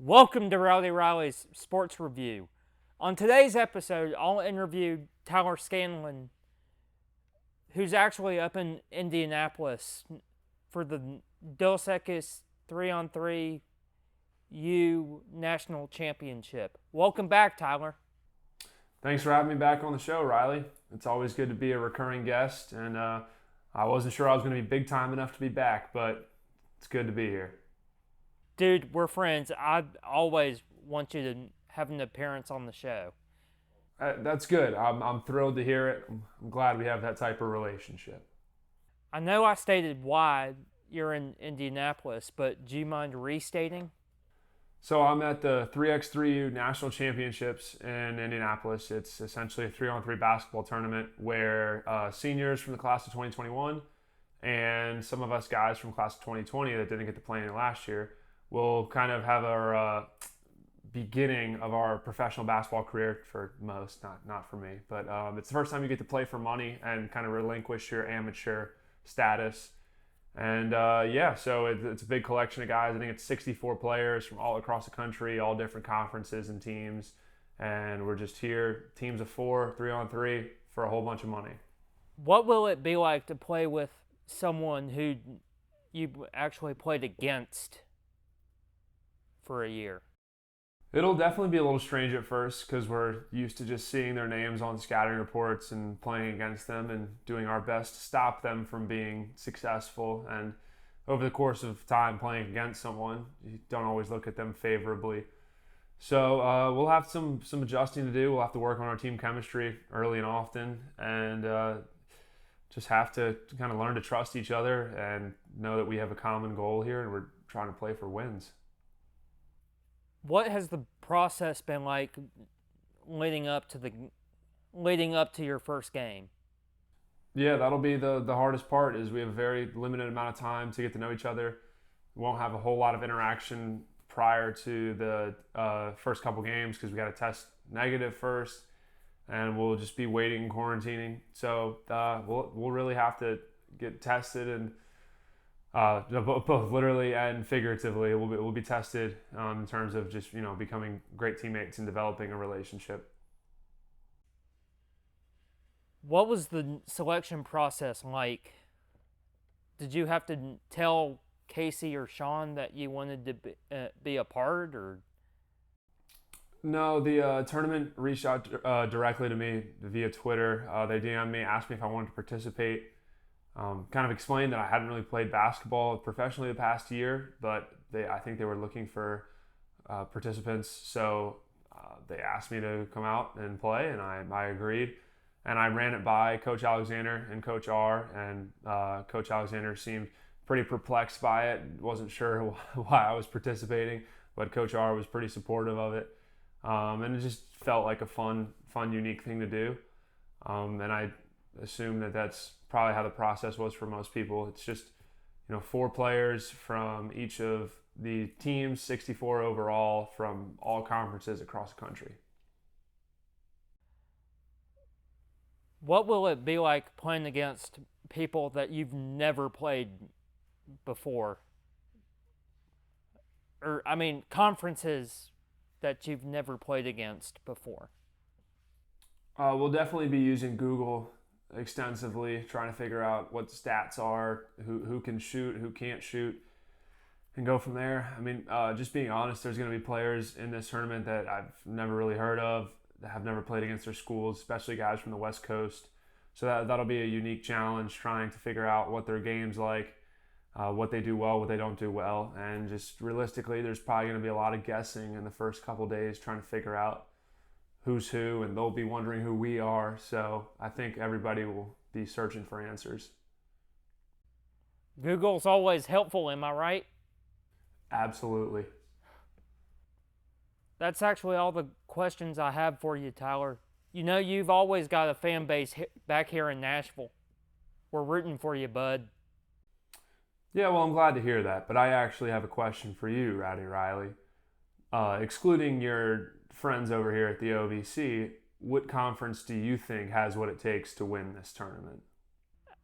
Welcome to Rowdy Riley's Sports Review. On today's episode, I'll interview Tyler Scanlon, who's actually up in Indianapolis for the Dos Equis 3-on-3 U National Championship. Welcome back, Tyler. Thanks for having me back on the show, Riley. It's always good to be a recurring guest, and I wasn't sure I was going to be big time enough to be back, but it's good to be here. Dude, we're friends. I always want you to have an appearance on the show. That's good. I'm thrilled to hear it. I'm glad we have that type of relationship. I know I stated why you're in Indianapolis, but do you mind restating? So I'm at the 3x3U National Championships in Indianapolis. It's essentially a 3-on-3 basketball tournament where seniors from the class of 2021 and some of us guys from class of 2020 that didn't get to play any last year will kind of have our beginning of our professional basketball career for most, not for me. But it's the first time you get to play for money and kind of relinquish your amateur status. And so it's a big collection of guys. I think it's 64 players from all across the country, all different conferences and teams. And we're just here, teams of 4, 3-on-3, for a whole bunch of money. What will it be like to play with someone who you actually played against for a year? It'll definitely be a little strange at first because we're used to just seeing their names on scouting reports and playing against them and doing our best to stop them from being successful. And over the course of time playing against someone, you don't always look at them favorably. So we'll have some adjusting to do. We'll have to work on our team chemistry early and often, and just have to kind of learn to trust each other and know that we have a common goal here and we're trying to play for wins. What has the process been like leading up to your first game? Yeah, that'll be the hardest part. Is we have a very limited amount of time to get to know each other. We won't have a whole lot of interaction prior to the first couple games because we got to test negative first, and we'll just be waiting and quarantining. So we'll really have to get tested, and both literally and figuratively. We'll be tested in terms of just becoming great teammates and developing a relationship. What was the selection process like? Did you have to tell Casey or Sean that you wanted to be a part, or? No, the tournament reached out directly to me via Twitter. They DM'd me, asked me if I wanted to participate. Kind of explained that I hadn't really played basketball professionally the past year, but I think they were looking for participants. So they asked me to come out and play, and I agreed. And I ran it by Coach Alexander and Coach R, and Coach Alexander seemed pretty perplexed by it. Wasn't sure why I was participating, but Coach R was pretty supportive of it. And it just felt like a fun, unique thing to do. And I assume that that's probably how the process was for most people. It's just 4 players from each of the teams, 64 overall from all conferences across the country. What will it be like playing against people that you've never played before? Or, conferences that you've never played against before? We'll definitely be using Google extensively, trying to figure out what the stats are, who can shoot, who can't shoot, and go from there. Just being honest, there's going to be players in this tournament that I've never really heard of, that have never played against their schools, especially guys from the West Coast. So that'll be a unique challenge, trying to figure out what their game's like, what they do well, what they don't do well. And just realistically, there's probably going to be a lot of guessing in the first couple days, trying to figure out who's who, and they'll be wondering who we are. So I think everybody will be searching for answers. Google's always helpful, am I right? Absolutely. That's actually all the questions I have for you, Tyler. You've always got a fan base back here in Nashville. We're rooting for you, bud. Yeah, well, I'm glad to hear that. But I actually have a question for you, Rowdy Riley. Excluding your friends over here at the OVC, what conference do you think has what it takes to win this tournament?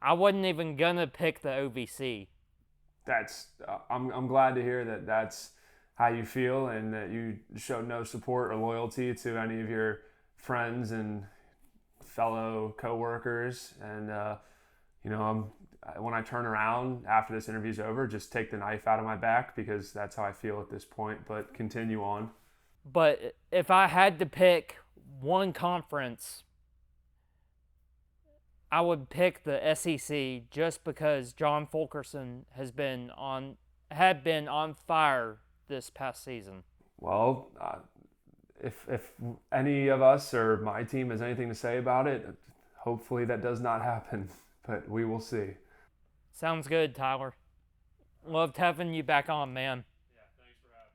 I wasn't even gonna pick the OVC. I'm glad to hear that that's how you feel and that you showed no support or loyalty to any of your friends and fellow coworkers. And when I turn around after this interview's over, just take the knife out of my back because that's how I feel at this point. But continue on. But if I had to pick one conference, I would pick the SEC just because John Fulkerson had been on fire this past season. Well, if any of us or my team has anything to say about it, hopefully that does not happen, but we will see. Sounds good, Tyler. Loved having you back on, man. Yeah, thanks for having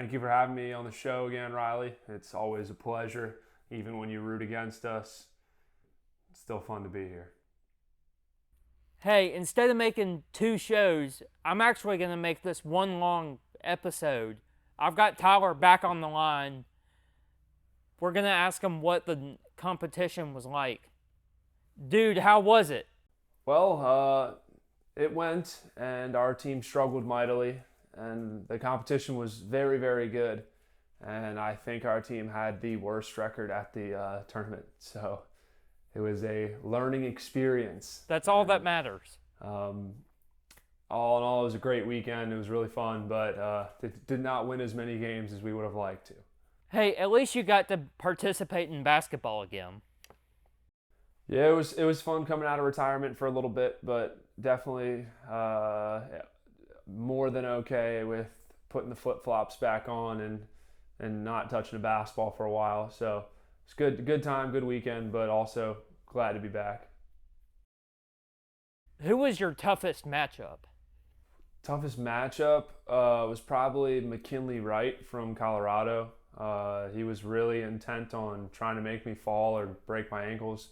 me. Thank you for having me on the show again, Riley. It's always a pleasure, even when you root against us. It's still fun to be here. Hey, instead of making 2 shows, I'm actually going to make this one long episode. I've got Tyler back on the line. We're going to ask him what the competition was like. Dude, how was it? Well, it went, and our team struggled mightily, and the competition was very, very good. And I think our team had the worst record at the tournament. So it was a learning experience. That's all that matters. All in all, it was a great weekend. It was really fun, but did not win as many games as we would have liked to. Hey, at least you got to participate in basketball again. Yeah, it was fun coming out of retirement for a little bit, but definitely more than okay with putting the flip-flops back on and not touching a basketball for a while. So it's good time, good weekend, but also glad to be back. Who was your toughest matchup? Toughest matchup was probably McKinley Wright from Colorado. He was really intent on trying to make me fall or break my ankles.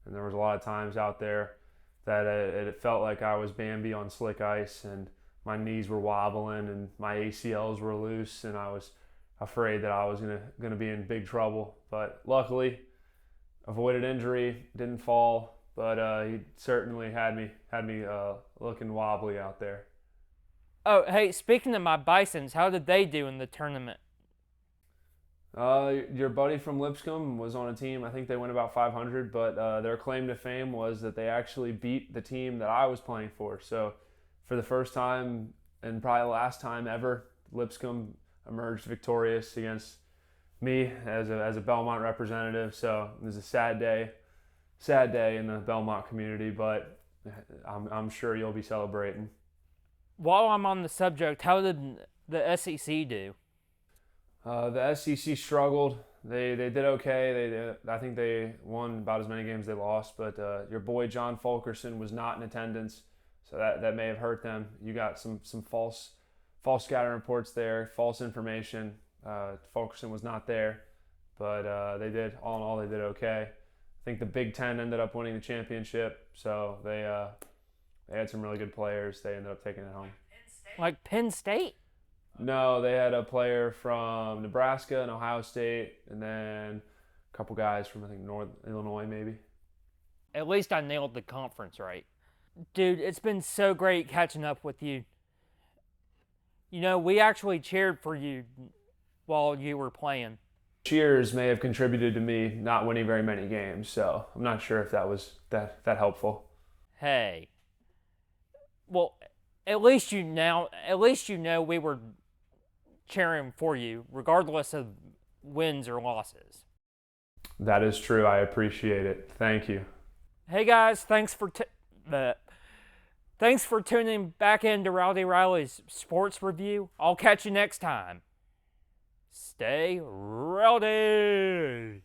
And there was a lot of times out there that it felt like I was Bambi on slick ice and my knees were wobbling and my ACLs were loose and I was afraid that I was gonna be in big trouble. But luckily, avoided injury, didn't fall, but he certainly had me looking wobbly out there. Oh, hey, speaking of my Bisons, how did they do in the tournament? Your buddy from Lipscomb was on a team. I think they went about 500, but their claim to fame was that they actually beat the team that I was playing for. So, for the first time and probably the last time ever, Lipscomb emerged victorious against me as a Belmont representative. So it was a sad day in the Belmont community, but I'm sure you'll be celebrating. While I'm on the subject, how did the SEC do? The SEC struggled. They did okay. I think they won about as many games as they lost. But your boy John Fulkerson was not in attendance, so that may have hurt them. You got some false scouting reports there, false information. Fulkerson was not there, but they did all in all they did okay. I think the Big Ten ended up winning the championship, so they had some really good players. They ended up taking it home. Like Penn State? No, they had a player from Nebraska and Ohio State, and then a couple guys from, I think, North Illinois, maybe. At least I nailed the conference right. Dude, it's been so great catching up with you. You know, we actually cheered for you while you were playing. Cheers may have contributed to me not winning very many games, so I'm not sure if that was that helpful. Hey. Well, at least you know we were cheering for you, regardless of wins or losses. That is true. I appreciate it. Thank you. Hey guys, thanks for tuning back into Rowdy Riley's Sports Review. I'll catch you next time. Stay rowdy.